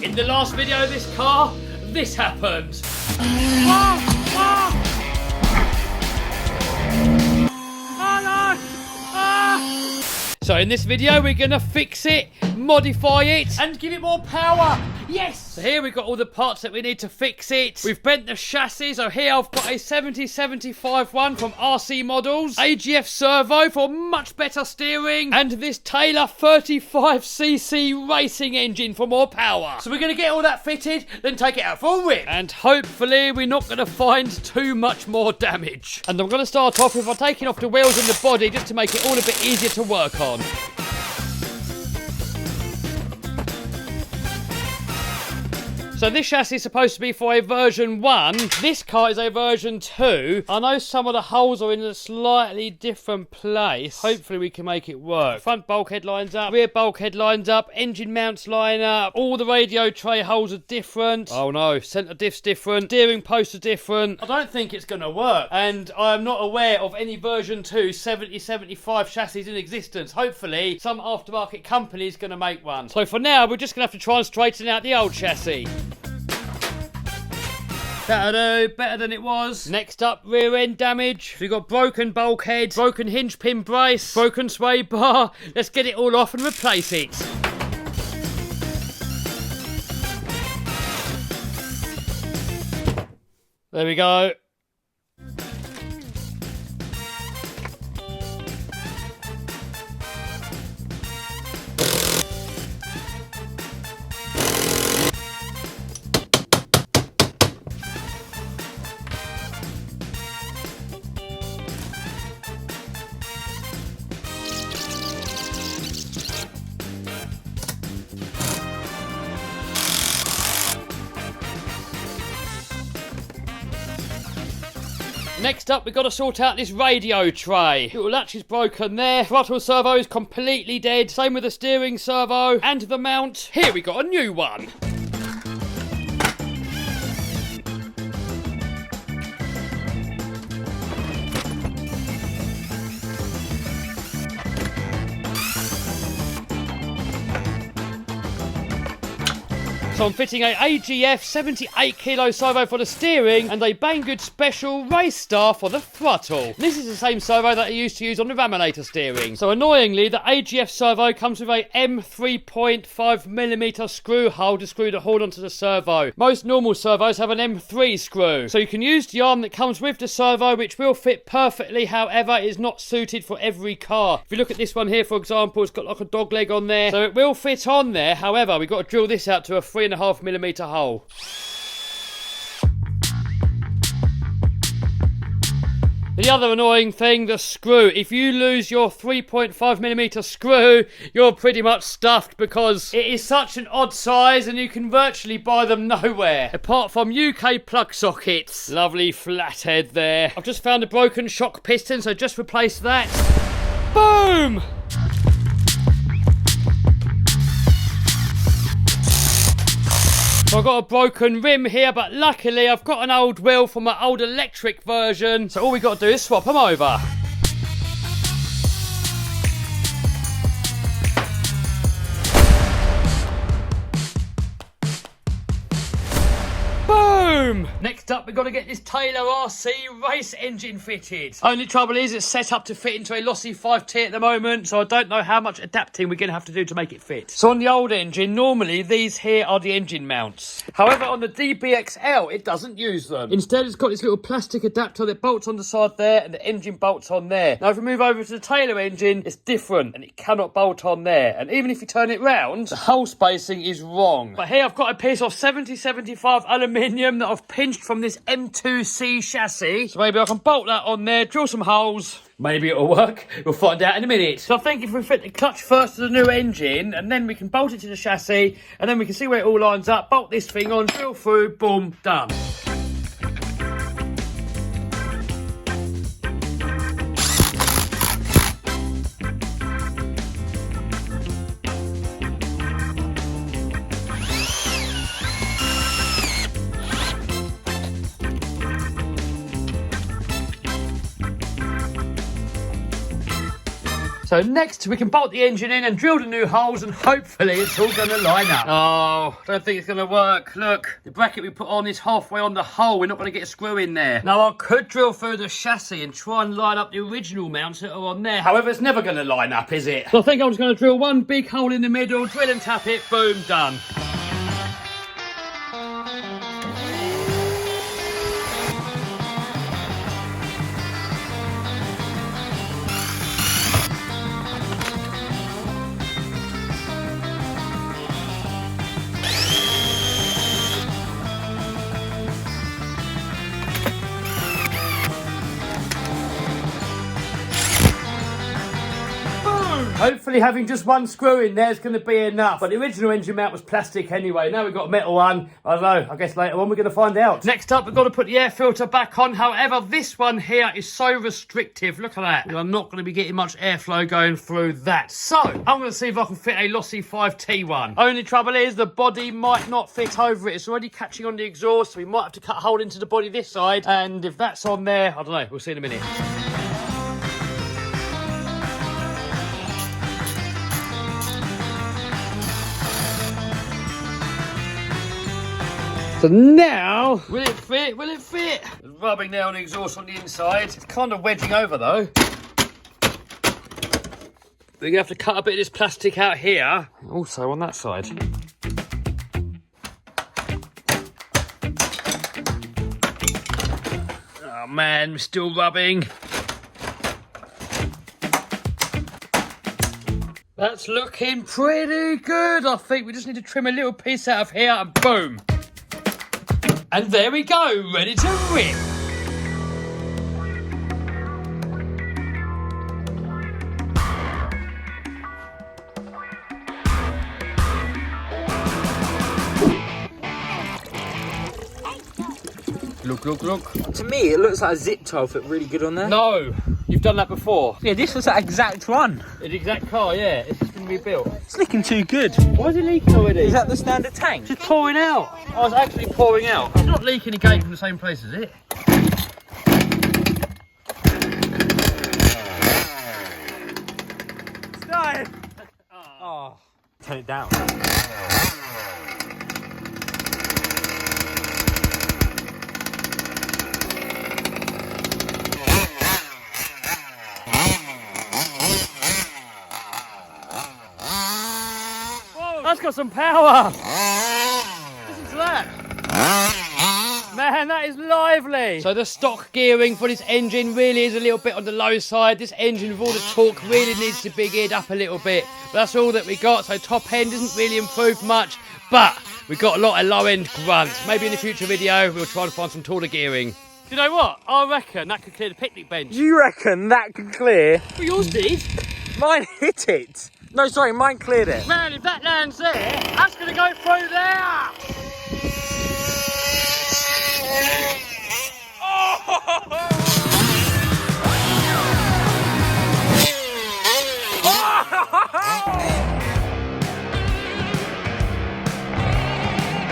In the last video of this car, this happened. So in this video, we're gonna fix it, modify it, and give it more power. Yes! So here we've got all the parts that we need to fix it. We've bent the chassis. So here I've got a 7075 one from RC Models. AGF servo for much better steering. And this Taylor 35cc racing engine for more power. So we're gonna get all that fitted, then take it out for a rip. And hopefully we're not gonna find too much more damage. And I'm gonna start off with taking off the wheels and the body just to make it all a bit easier to work on. So this chassis is supposed to be for a version 1. This car is a version 2. I know some of the holes are in a slightly different place. Hopefully we can make it work. Front bulkhead lines up, rear bulkhead lines up, engine mounts line up. All the radio tray holes are different. Oh no, centre diff's different, steering posts are different. I don't think it's going to work. And I'm not aware of any version 2 7075 chassis in existence. Hopefully some aftermarket company is going to make one. So for now, we're just going to have to try and straighten out the old chassis. That'll do, better than it was. Next up, rear end damage. We've got broken bulkhead, broken hinge pin brace, broken sway bar. Let's get it all off and replace it. There we go. Next up, we've got to sort out this radio tray. Little latch is broken there. Throttle servo is completely dead. Same with the steering servo and the mount. Here we got a new one. So I'm fitting a AGF 78 kilo servo for the steering and a Banggood Special Race Star for the throttle. This is the same servo that I used to use on the Raminator steering. So annoyingly, the AGF servo comes with a M3.5mm screw hole to screw the horn onto the servo. Most normal servos have an M3 screw. So you can use the arm that comes with the servo, which will fit perfectly. However, it's not suited for every car. If you look at this one here, for example, it's got like a dog leg on there. So it will fit on there. However, we've got to drill this out to a 3.5mm hole. The other annoying thing, the screw. If you lose your 3.5mm screw, you're pretty much stuffed because it is such an odd size and you can virtually buy them nowhere. Apart from UK plug sockets. Lovely flathead there. I've just found a broken shock piston, so just replace that. Boom! So I've got a broken rim here, but luckily I've got an old wheel from my old electric version. So all we got to do is swap them over. Boom! Next up, we've got to get this Taylor RC race engine fitted. Only trouble is it's set up to fit into a lossy 5T at the moment, so I don't know how much adapting we're going to have to do to make it fit. So on the old engine, normally these here are the engine mounts. However, on the DBXL, it doesn't use them. Instead, it's got this little plastic adapter that bolts on the side there and the engine bolts on there. Now, if we move over to the Taylor engine, it's different and it cannot bolt on there. And even if you turn it round, the hole spacing is wrong. But here I've got a piece of 7075 aluminium that I've pinched from this M2C chassis. So maybe I can bolt that on there, drill some holes. Maybe it'll work. We'll find out in a minute. So I think if we fit the clutch first to the new engine, and then we can bolt it to the chassis, and then we can see where it all lines up, bolt this thing on, drill through, boom, done. So next we can bolt the engine in and drill the new holes, and hopefully it's all going to line up. Oh, don't think it's going to work. Look, the bracket we put on is halfway on the hole. We're not going to get a screw in there. Now I could drill through the chassis and try and line up the original mounts that are on there. However, it's never going to line up, is it? So I think I'm just going to drill one big hole in the middle, drill and tap it, boom, done. Hopefully having just one screw in there is going to be enough. But the original engine mount was plastic anyway. Now we've got a metal one. I don't know. I guess later on we're going to find out. Next up, we've got to put the air filter back on. However, this one here is so restrictive. Look at that. I'm not going to be getting much airflow going through that. So, I'm going to see if I can fit a Lossy 5T one. Only trouble is the body might not fit over it. It's already catching on the exhaust, so we might have to cut a hole into the body this side. And if that's on there, I don't know. We'll see in a minute. So now, will it fit? Will it fit? Rubbing there on the exhaust on the inside. It's kind of wedging over though. We're going to have to cut a bit of this plastic out here. Also on that side. Oh man, we're still rubbing. That's looking pretty good. I think we just need to trim a little piece out of here and boom. And there we go, ready to rip. Look. To me, it looks like a zip tie fit really good on there. No, you've done that before. Yeah, this was that exact one. The exact car, yeah. It's just been rebuilt. It's looking too good. Why is it leaking already? Is that the standard tank? It's pouring out. Oh, it's actually pouring out. It's not leaking again from the same place, is it? It's dying. Oh. Turn it down. That's got some power. Listen to that. Man, that is lively. So the stock gearing for this engine really is a little bit on the low side. This engine with all the torque really needs to be geared up a little bit. But that's all that we got. So top end isn't really improved much, but we've got a lot of low end grunt. Maybe in a future video, we'll try and find some taller gearing. Do you know what? I reckon that could clear the picnic bench. You reckon that can clear? Well, yours did. Mine hit it. No, sorry, mine cleared it. Man, if that lands there, that's going to go through there.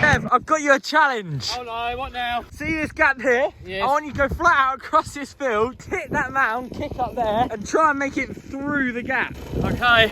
Kev, I've got you a challenge. Oh no, what now? See this gap here? Yes. I want you to go flat out across this field, hit that mound, kick up there, and try and make it through the gap. Okay.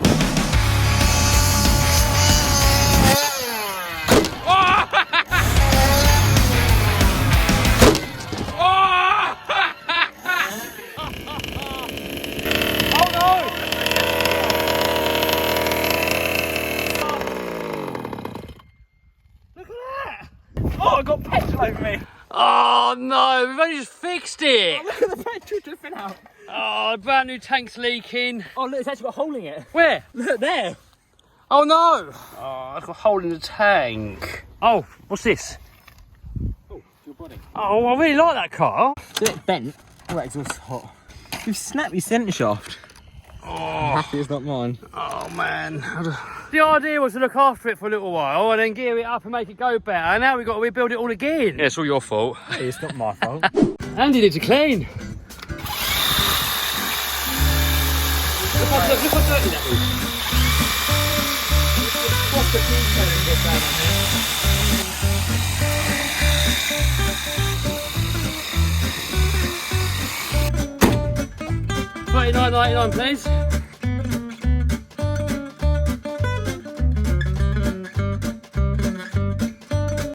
Oh, I got petrol over me. Oh no, we've only just fixed it. Oh, look at the petrol dripping out. Oh, the brand new tank's leaking. Oh, look, it's actually got a hole in it. Where? Look, there. Oh no. Oh, I've got a hole in the tank. Oh, what's this? Oh, it's your body. Oh, I really like that car. It's a bit bent. Oh, that exhaust's hot. You've snapped your centre shaft. Oh. I'm happy it's not mine. Oh man. The idea was to look after it for a little while and then gear it up and make it go better. And now we've got to rebuild it all again. Yeah, it's all your fault. Hey, it's not my fault. Andy needs to clean. Look how dirty that is. What's the detail in this down on there? $29.99 please.